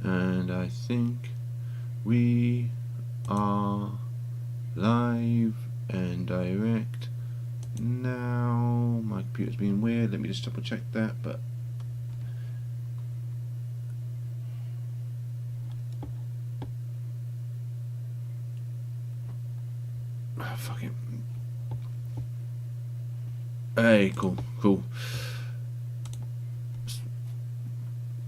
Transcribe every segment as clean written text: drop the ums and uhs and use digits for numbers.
And I think we are live and direct now. My computer's being weird. Let me just double check that. But fuck it. Hey, cool.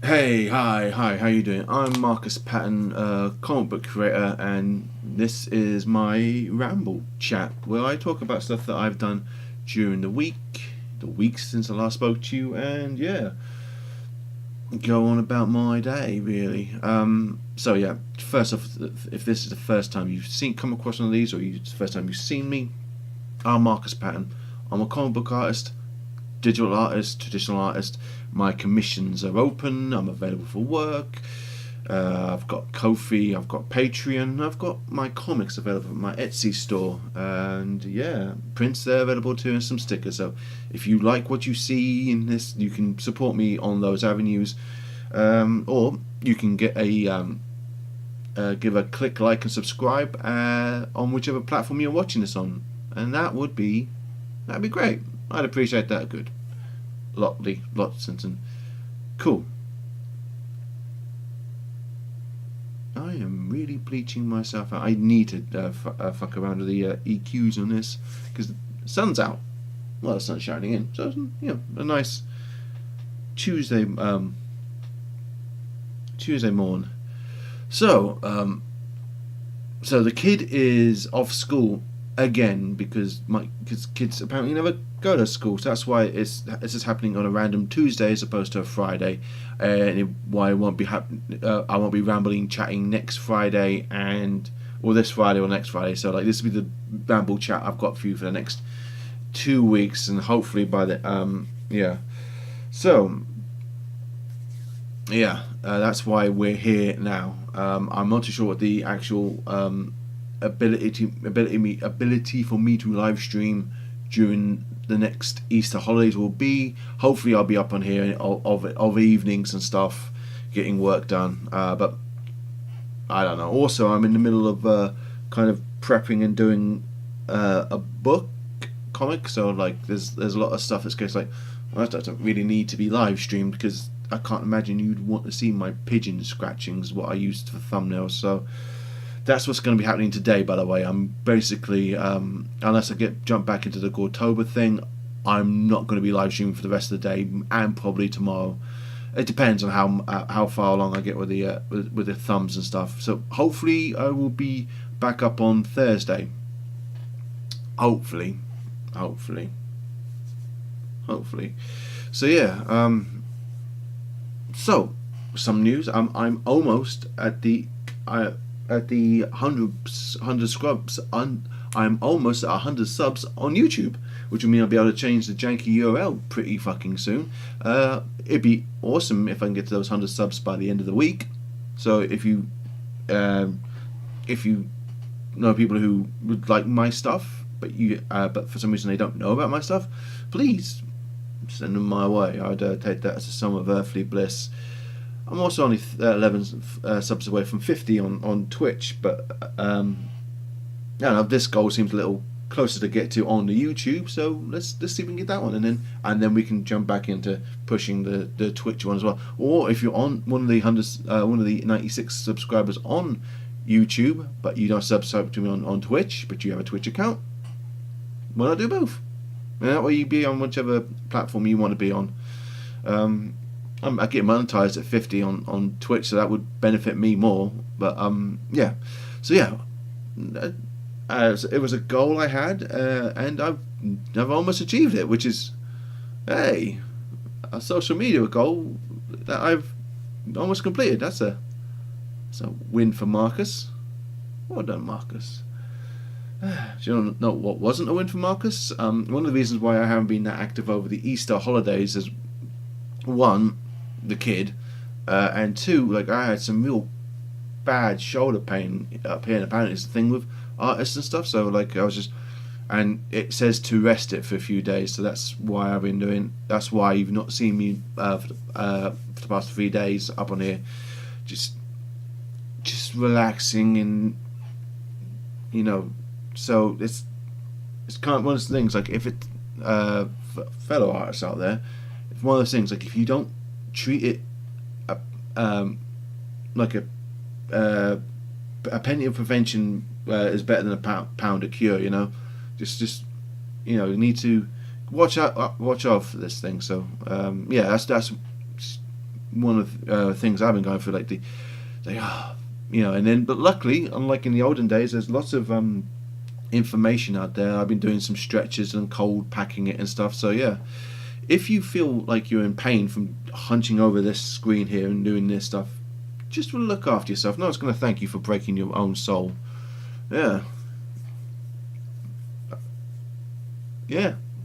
Hey, hi, how you doing? I'm Markus Pattern, comic book creator, and this is my Ramble Chat, where I talk about stuff that I've done during the weeks since I last spoke to you, and yeah, go on about my day, really. So yeah, first off, if this is the first time you've come across one of these, or it's the first time you've seen me, I'm Markus Pattern. I'm a comic book artist, digital artist, traditional artist. My commissions are open. I'm available for work. I've got Ko-fi, I've got Patreon, I've got my comics available at my Etsy store, and yeah, prints there available too, and some stickers. So if you like what you see in this, you can support me on those avenues, or you can get give a click, like, and subscribe on whichever platform you're watching this on, and that'd be great. I'd appreciate that. Good. Lots and cool. I am really bleaching myself out. I need to fuck around with the EQs on this because the sun's out. Well, the sun's shining in, so a nice Tuesday morn. So the kid is off school again because kids apparently never go to school, so that's why this is happening on a random Tuesday as opposed to a Friday, and why I won't be rambling chatting next Friday or this Friday or next Friday. So like this will be the ramble chat I've got for you for the next 2 weeks, and hopefully by the that's why we're here now. I'm not too sure what the actual ability for me to live stream during the next Easter holidays will be. Hopefully I'll be up on here of evenings and stuff getting work done, but I don't know. Also, I'm in the middle of kind of prepping and doing a book comic, so like there's a lot of stuff that's going like, well, that doesn't really need to be live streamed because I can't imagine you'd want to see my pigeon scratchings, what I used for thumbnails. So that's what's going to be happening today, by the way. I'm basically, unless I jump back into the Goretober thing, I'm not going to be live streaming for the rest of the day, and probably tomorrow. It depends on how far along I get with the thumbs and stuff. So hopefully I will be back up on Thursday. Hopefully. So yeah. So some news. I'm almost at the 100 scrubs. I'm almost at 100 subs on YouTube, which will mean I'll be able to change the janky URL pretty fucking soon. It'd be awesome if I can get to those 100 subs by the end of the week. So if you know people who would like my stuff, but for some reason they don't know about my stuff, please send them my way. I'd take that as a sum of earthly bliss. I'm also only 11 subs away from 50 on Twitch, but this goal seems a little closer to get to on the YouTube. So let's see if we can get that one, and then we can jump back into pushing the Twitch one as well. Or if you're on one of the 96 subscribers on YouTube, but you don't subscribe to me on Twitch, but you have a Twitch account, why not do both? And that way you be on whichever platform you want to be on. I get monetized at 50 on Twitch, so that would benefit me more. But it was a goal I had, and I've almost achieved it, which is, hey, a social media goal that I've almost completed. That's a win for Markus. Well done, Markus. Do you know what wasn't a win for Markus? One of the reasons why I haven't been that active over the Easter holidays is, one, the kid, and two, like I had some real bad shoulder pain up here, and apparently it's a thing with artists and stuff. So like I was just, and it says to rest it for a few days, so that's why I've been doing. That's why you've not seen me for the past 3 days up on here, just just relaxing, and so it's kind of one of those things, like, if it fellow artists out there, it's one of those things, like, if you don't treat it like a penny of prevention is better than a pound of cure. Just you need to watch out for this thing. So that's one of the things I've been going through, like and then, but luckily, unlike in the olden days, there's lots of information out there. I've been doing some stretches and cold packing it and stuff. So yeah, if you feel like you're in pain from hunching over this screen here and doing this stuff, just look after yourself. No one's going to thank you for breaking your own soul. Yeah,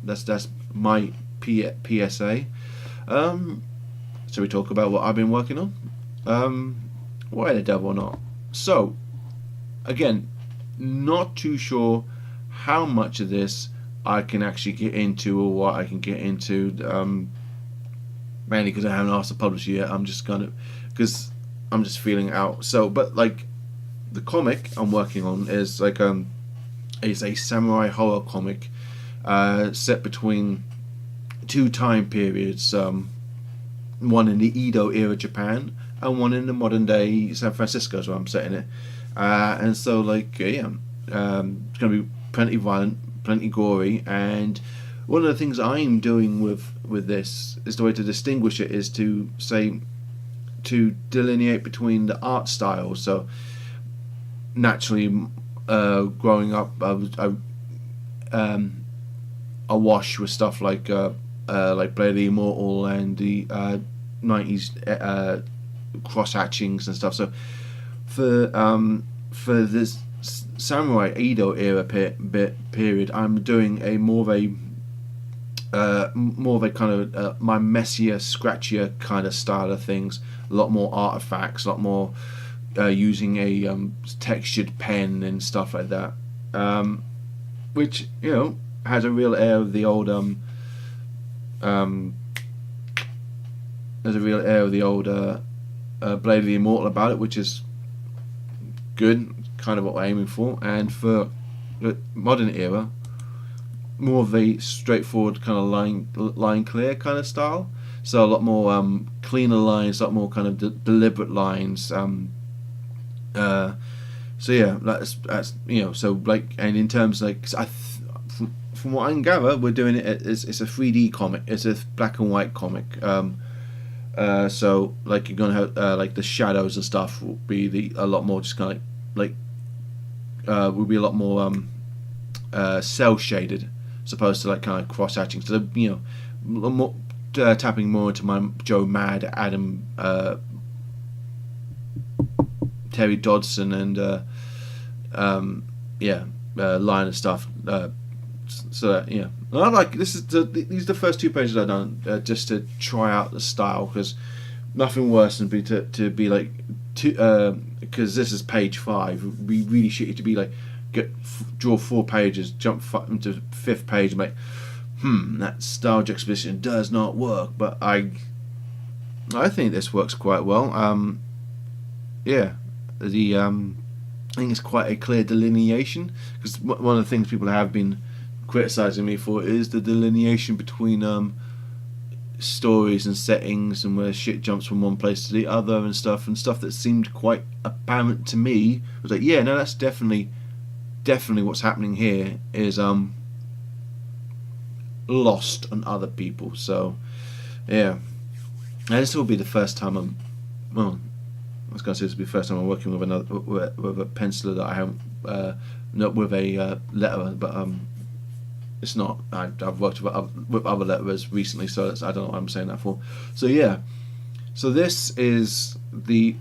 that's my PSA. So we talk about what I've been working on. Why the devil not? So again, not too sure how much of this I can actually get into, or what I can get into, mainly because I haven't asked the publisher yet. I'm just because I'm just feeling out. So, but like, the comic I'm working on is like it's a samurai horror comic set between two time periods, one in the Edo era Japan and one in the modern day San Francisco, is where I'm setting it. And so, like, it's going to be plenty violent, plenty gory, and one of the things I'm doing with this is, the way to distinguish it is to delineate between the art styles. So naturally, growing up, I was awash with stuff like Blade of the Immortal and the 90s cross hatchings and stuff. So for this samurai Edo era period, I'm doing a more of a kind of my messier, scratchier kind of style of things. A lot more artifacts, a lot more using a textured pen and stuff like that, which has a real air of the old Blade of the Immortal about it, which is good, kind of what we're aiming for. And for the modern era, more of a straightforward kind of line clear kind of style. So a lot more cleaner lines, a lot more kind of deliberate lines. So yeah, that's so like, and in terms like, from what I can gather, we're doing it. It's a 3D comic. It's a black and white comic. So like, you're gonna have like the shadows and stuff will be a lot more just kind of like will be a lot more cell shaded, as opposed to like kind of cross hatching. So more tapping more into my Joe Mad, Adam, Terry Dodson, and line of stuff. So I like this. These are the first 2 pages I've done just to try out the style, because nothing worse than to be like, because this is page 5. It would be really shitty to be like, draw 4 pages, jump into 5th page, and like, that style juxtaposition does not work. But I think this works quite well. I think it's quite a clear delineation, because one of the things people have been criticizing me for is the delineation between stories and settings, and where shit jumps from one place to the other and stuff that seemed quite apparent to me. I was like, yeah, no, that's definitely what's happening here is lost on other people. So yeah, and this will be the first time I was going to say this will be the first time I'm working with a penciler that I haven't not with a letterer, but it's not. I've worked with other letterers recently, so I don't know what I'm saying that for. So yeah, so this is the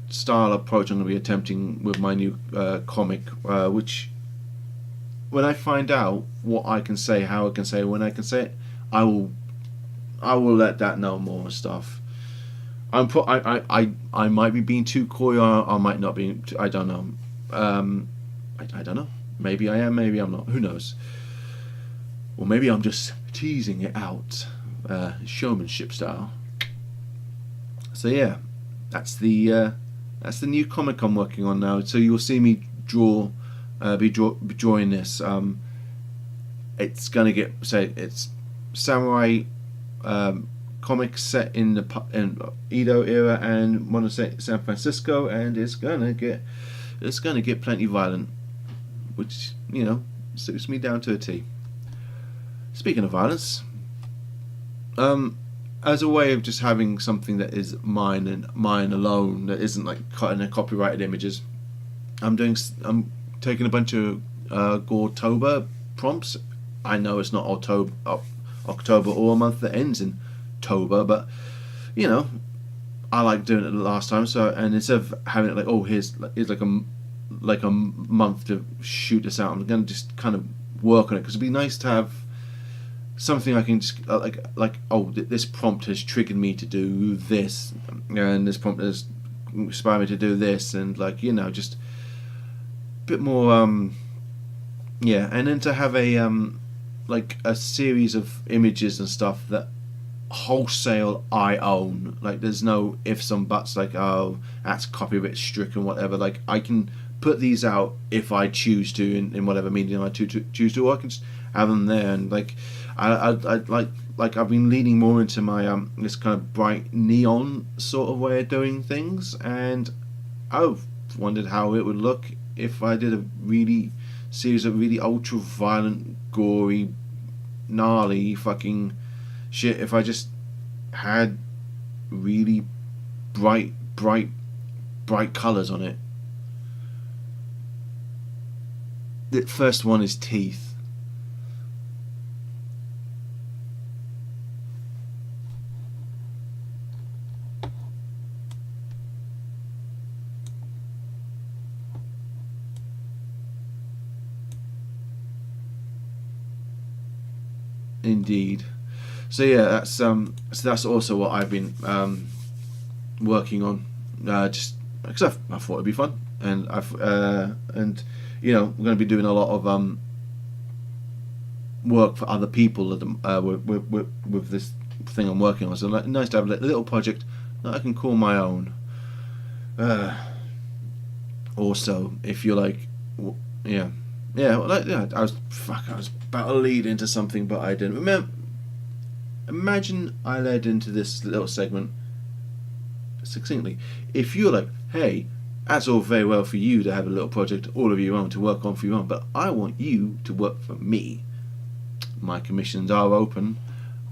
style approach I'm going to be attempting with my new comic, which, when I find out what I can say, how I can say it, when I can say it, I will let that know more and stuff. I might be being too coy, or I might not be. I don't know. I don't know. Maybe I am. Maybe I'm not. Who knows? Or maybe I'm just teasing it out, showmanship style. So yeah, that's the That's the new comic I'm working on now. So you'll see me be drawing this. It's gonna get it's samurai comics set in the Edo era and modern San Francisco, and it's gonna get plenty violent, which suits me down to a T. Speaking of violence, as a way of just having something that is mine and mine alone, that isn't like cutting a copyrighted images, I'm taking a bunch of Goretober prompts. I know it's not October or a month that ends in Tober, but I like doing it the last time. So, and instead of having it like, oh, here's like a month to shoot this out, I'm going to just kind of work on it, because it'd be nice to have something I can just this prompt has triggered me to do this, and this prompt has inspired me to do this, and just a bit more and then to have a series of images and stuff that wholesale I own. Like, there's no ifs and buts, like, oh, that's copyright stricken, whatever. Like, I can put these out if I choose to, in whatever medium I choose to, or I can just have them there. And I I've been leaning more into my this kind of bright neon sort of way of doing things, and I've wondered how it would look if I did a series of really ultra violent, gory, gnarly fucking shit. If I just had really bright colours on it. The first one is teeth. Indeed. So yeah, that's also what I've been working on. Just because I thought it'd be fun, and we're going to be doing a lot of work for other people with this thing I'm working on. So nice to have a little project that I can call my own. Also, if you're I was about to lead into something, but I didn't. Imagine I led into this little segment succinctly. If you're like, hey, that's all very well for you to have a little project all of your own to work on for your own, but I want you to work for me. My commissions are open.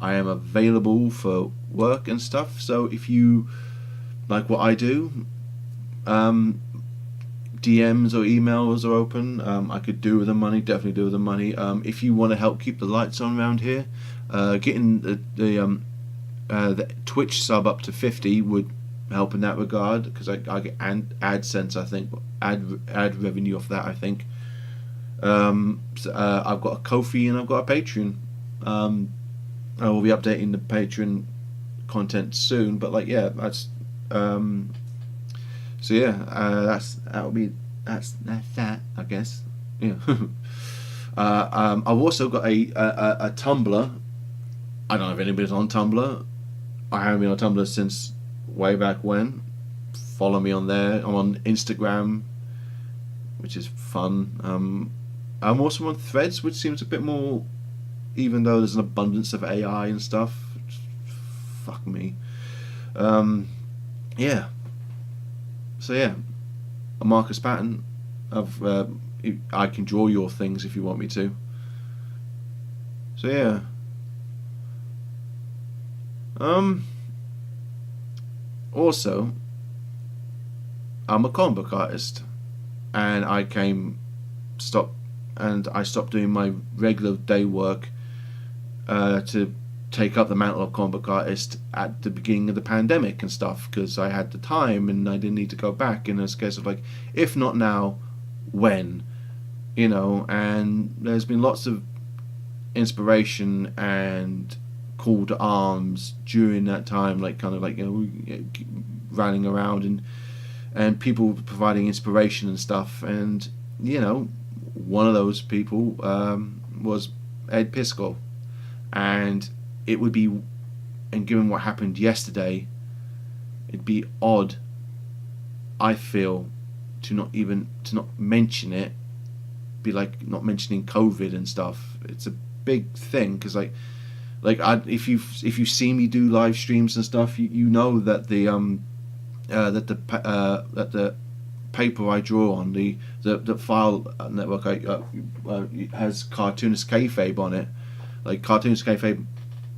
I am available for work and stuff. So if you like what I do, DMs or emails are open. I could do with the money, definitely do with the money. If you want to help keep the lights on around here, getting the Twitch sub up to 50 would help in that regard, because I get AdSense, I think, ad revenue off that, I think. I've got a Ko-fi and I've got a Patreon. I will be updating the Patreon content soon, but that's so yeah, that's that, I guess. Yeah. I've also got a Tumblr. I don't know if anybody's on Tumblr. I haven't been on Tumblr since way back when. Follow me on there. I'm on Instagram, which is fun. I'm also on Threads, which seems a bit more, even though there's an abundance of AI and stuff. Fuck me. Yeah. So yeah, Markus Pattern. I can draw your things if you want me to. So yeah. Also, I'm a comic book artist, and I stopped doing my regular day work to take up the mantle of comic book artist at the beginning of the pandemic and stuff, because I had the time and I didn't need to go back. And it's a case of if not now, when? And there's been lots of inspiration and call to arms during that time, running around and people providing inspiration and stuff. And one of those people was Ed Piscor, and it would be, and given what happened yesterday, it'd be odd I feel to not mention it be like not mentioning COVID and stuff. It's a big thing because if you see me do live streams and stuff, you know that the paper I draw on the file network has cartoonist kayfabe on it. Like cartoonist kayfabe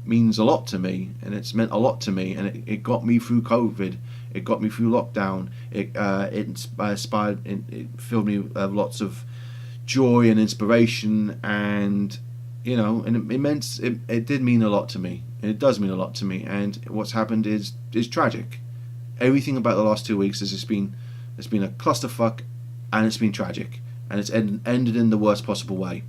means a lot to me, and it's meant a lot to me, and it got me through COVID. It got me through lockdown. It inspired. It filled me with lots of joy and inspiration, and it did mean a lot to me, and it does mean a lot to me. And what's happened is tragic. Everything about the last 2 weeks has just been it's been a clusterfuck, and it's been tragic, and it's ended in the worst possible way.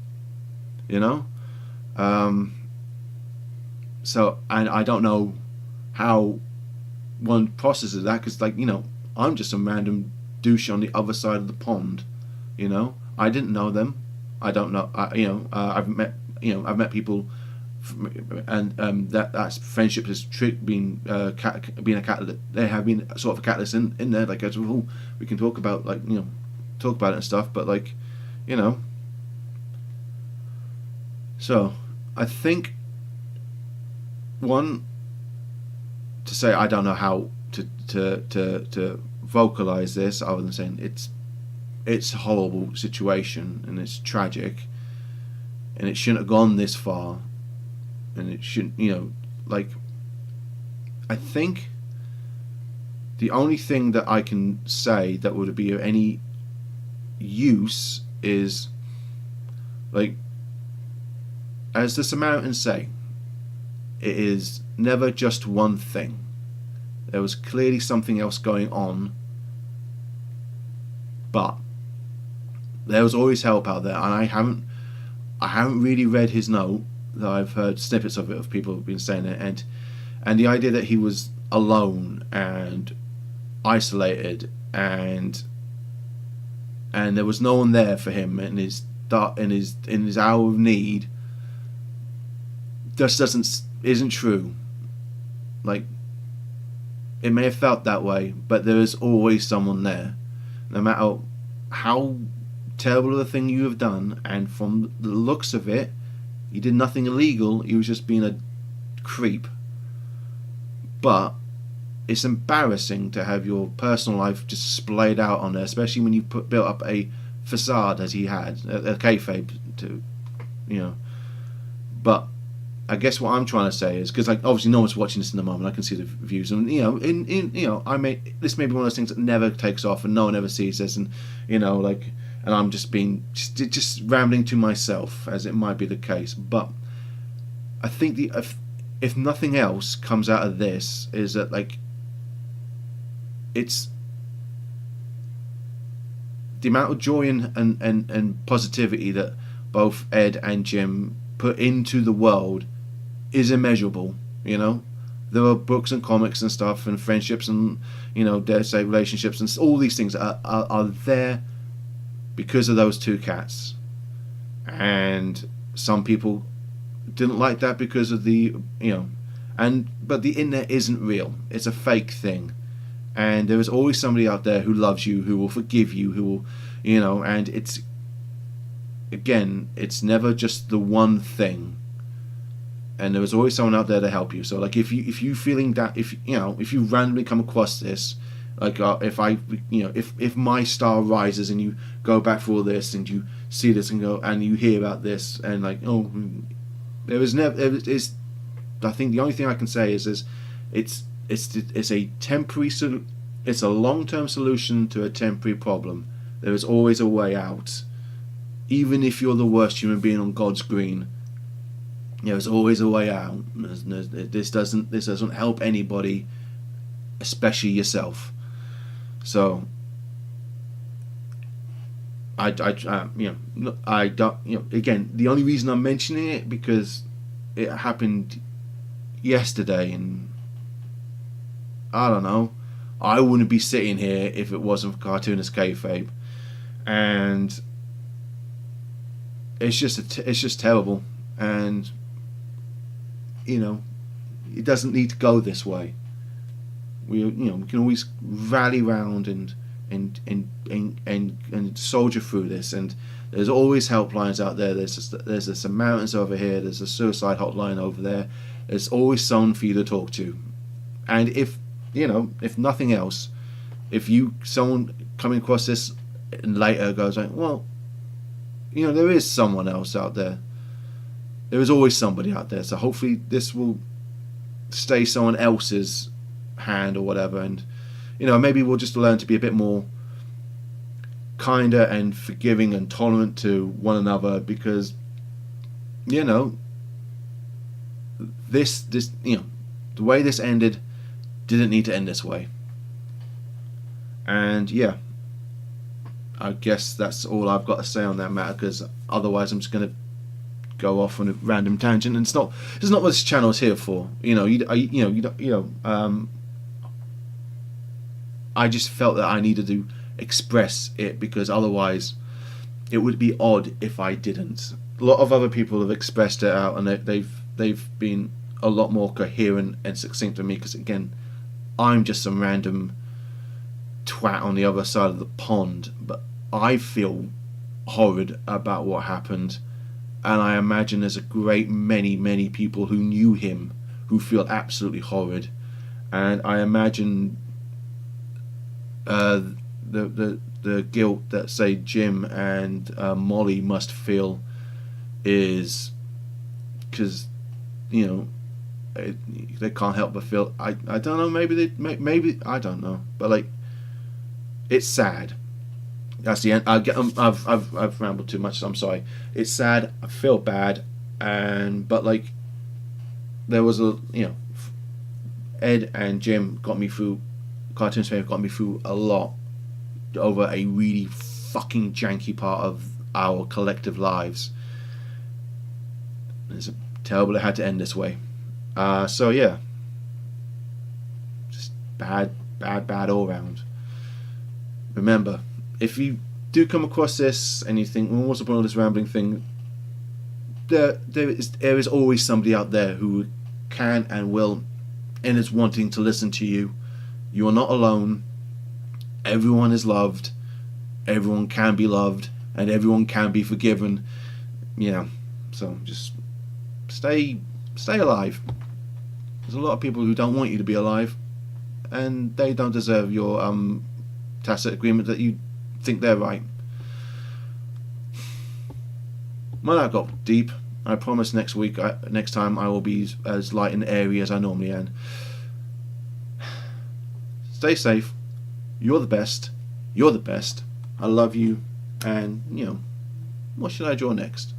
So, and I don't know how one processes that, because I'm just some random douche on the other side of the pond. I didn't know them. I don't know. I've met people, and that's friendship has been a catalyst. There have been sort of a catalyst in there. Like, we can talk about talk about it and stuff. But so I think one, to say I don't know how to vocalize this other than saying it's a horrible situation, and it's tragic, and it shouldn't have gone this far, and it shouldn't, I think the only thing that I can say that would be of any use is, as the Samaritans say, it is never just one thing. There was clearly something else going on, but there was always help out there. And I haven't really read his note, though I've heard snippets of it, of people who've been saying it, and the idea that he was alone and isolated, and there was no one there for him in his hour of need, just isn't true. It may have felt that way, but there is always someone there, no matter how terrible the thing you have done. And from the looks of it, he did nothing illegal. He was just being a creep. But it's embarrassing to have your personal life just splayed out on there, especially when you built up a facade as he had, a kayfabe But I guess what I'm trying to say is, because obviously no one's watching this in the moment, I can see the views, and this may be one of those things that never takes off, and no one ever sees this, and and I'm just being just rambling to myself, as it might be the case. But I think if nothing else comes out of this, is that it's the amount of joy and positivity that both Ed and Jim put into the world is immeasurable. There are books and comics and stuff, and friendships, and dare say relationships, and all these things are there because of those two cats. And some people didn't like that because of but the internet isn't real. It's a fake thing, and there is always somebody out there who loves you, who will forgive you, who will and it's never just the one thing, and there is always someone out there to help you. So if you feeling that, if you randomly come across this, if my star rises and you go back for all this and you see this and go and you hear about this, and there is never, I think the only thing I can say is it's a temporary it's a long-term solution to a temporary problem. There is always a way out. Even if you're the worst human being on God's green, there's always a way out. This doesn't help anybody, especially yourself. So I don't. Again, the only reason I'm mentioning it because it happened yesterday, and I don't know. I wouldn't be sitting here if it wasn't for cartoonist kayfabe, and it's just terrible, and it doesn't need to go this way. We can always rally round and and soldier through this. And there's always helplines out there. There's some mountains over here. There's a suicide hotline over there. There's always someone for you to talk to. And if nothing else, if someone coming across this later goes like, well, there is someone else out there. There is always somebody out there. So hopefully this will stay someone else's hand or whatever, and maybe we'll just learn to be a bit more kinder and forgiving and tolerant to one another, because this the way this ended didn't need to end this way. And yeah, I guess that's all I've got to say on that matter, because otherwise I'm just going to go off on a random tangent, and it's not what this channel is here for. I just felt that I needed to express it, because otherwise it would be odd if I didn't. A lot of other people have expressed it out, and they've been a lot more coherent and succinct than me, because again, I'm just some random twat on the other side of the pond, but I feel horrid about what happened, and I imagine there's a great many people who knew him who feel absolutely horrid, and I imagine the guilt that, say, Jim and Molly must feel is because they can't help but feel, I don't know, maybe I don't know, but like, it's sad. That's the end. I've rambled too much, so I'm sorry. It's sad. I feel bad, but like, there was Ed and Jim got me through. Cartoons Favorite got me through a lot over a really fucking janky part of our collective lives. It's terrible it had to end this way. So yeah, just bad all round. Remember, if you do come across this and you think, well, what's the point of this rambling thing? There is always somebody out there who can and will and is wanting to listen to you. You are not alone. Everyone is loved. Everyone can be loved, and everyone can be forgiven. So just stay alive. There's a lot of people who don't want you to be alive, and they don't deserve your tacit agreement that you think they're right. Well, that got deep. I promise next time I will be as light and airy as I normally am. Stay safe. You're the best. You're the best. I love you. And what should I draw next?